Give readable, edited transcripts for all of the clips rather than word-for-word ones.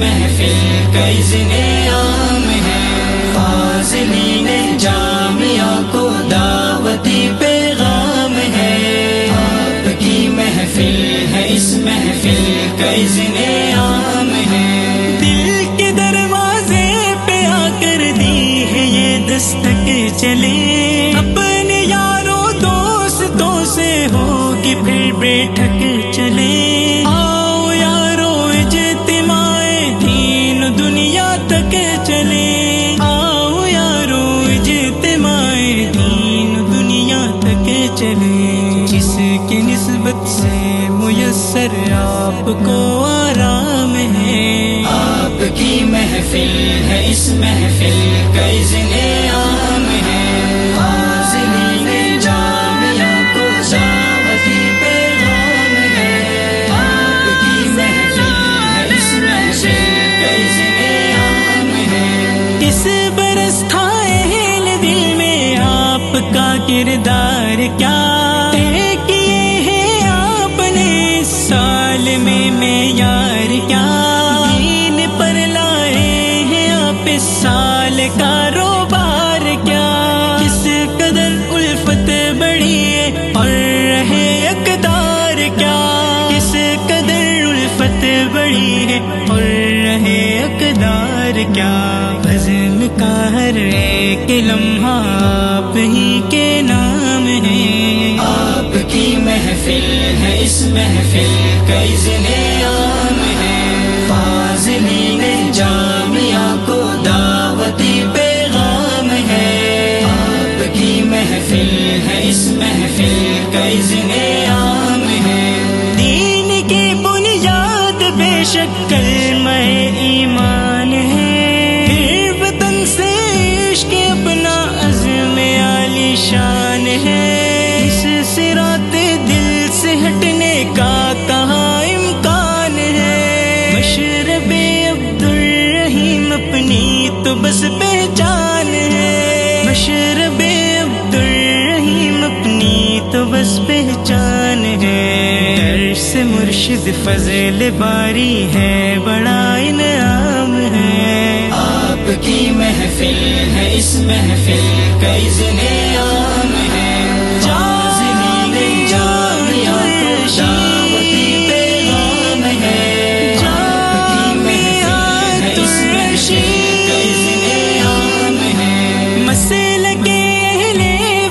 محفل کا اذن عام ہے، فاضلین جامعہ کو دعوتی پیغام ہے، آپ کی محفل ہے، اس محفل کا اذن عام ہے، دل کے دروازے پہ آ کر دی ہے یہ دستک چلے، اپنے یاروں دوستوں سے ہو کہ پھر بیٹھک چلے، آؤ یارو اجتماع دین دنیا تک چلے، آؤ یارو اجتماع دین دنیا تک چلے، جس کی نسبت سے میسر آپ کو آرام ہے، آپ کی محفل ہے، اس محفل کا اذن عام ہے، فاضلین جامعہ کو دعوتی پیغام ہے، آپ کی محفل ہے، اس محفل کا اذن عام ہے، اس برس تھا اہل دل میں آپ کا کردار کیا طے کیے ہیں آپ نے اس سال میں معیار کیا، دین پر لائے ہیں آپ اس سال کاروبار کیا، کس قدر الفت بڑھی ہے اور رہے اقدار کیا، کس قدر الفت بڑھی ہے اور رہے اقدار کیا، بزم کا ہر ایک لمحہ آپ ہی کے نام ہے، آپ کی محفل ہے، اس محفل کا اذن عام ہے، فاضلین جامعہ کو دعوتی پیغام ہے، آپ کی محفل ہے، اس محفل کا اذن عام ہے، دین کی بنیاد بے شک کلمہ ایمان ہے، پھر وطن سے عشق اپنا عزم عالی شان ہے، اس صراط دل سے ہٹنے کا کہاں امکان ہے، مشرب عبد الرحیم اپنی تو بس پہچان ہے، مشرب عبد الرحیم اپنی تو بس پہچان ہے، درس مرشد فضل باری ہے بڑا انعام ہے، آپ کی محفل ہے، اس محفل کا اذن عام ہے، فاضلین جامعہ کو دعوتی پیغام ہے، آپ کی محفل ہے، اس محفل کا اذن عام ہے، مسلک اہل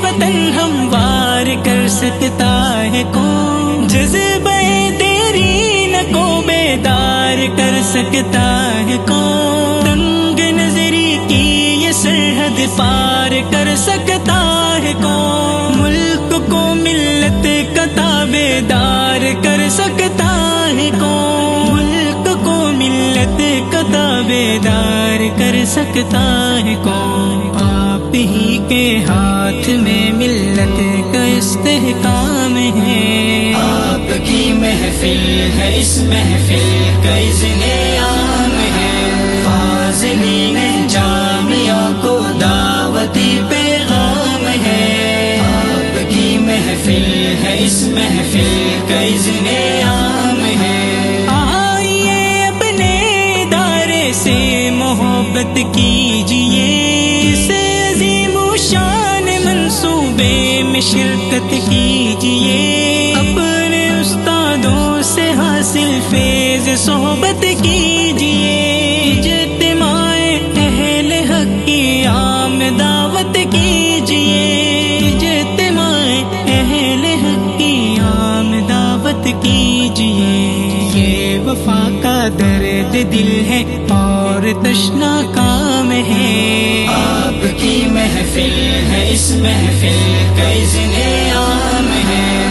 وطن ہموار کر سکتا ہے کون، جذبہ دیرین کو بیدار کر سکتا ہے کون، تنگ نظری کی یہ سرحد پار کر سکتا ہے کون، ملک کو ملت کا تابعدار کر سکتا ہے کون، ملک کو ملت کا تابعدار کر سکتا ہے کون، آپ ہی کے ہاتھ میں ملت کا استحکام ہے، آپ کی محفل ہے، اس محفل کا اذن عام ہے، فاضلین جامعہ کو دعوتی پیغام ہے، آپ کی محفل ہے، اس محفل کا اذن عام ہے، آئیے اپنے ادارے سے محبت کیجیے، اس عظیم و شان منصوبے میں شرکت کیجیے، اپنے استادوں سے حاصل فیض صحبت کیجیے، اجتماع اہل حق کی عام دعوت کیجیے، اجتماع اہل حق کی عام دعوت کیجیے، یہ وفا کا درد دل ہے اور تشنا کام ہے، آپ کی محفل ہے، اس محفل کا اذن عام ہے،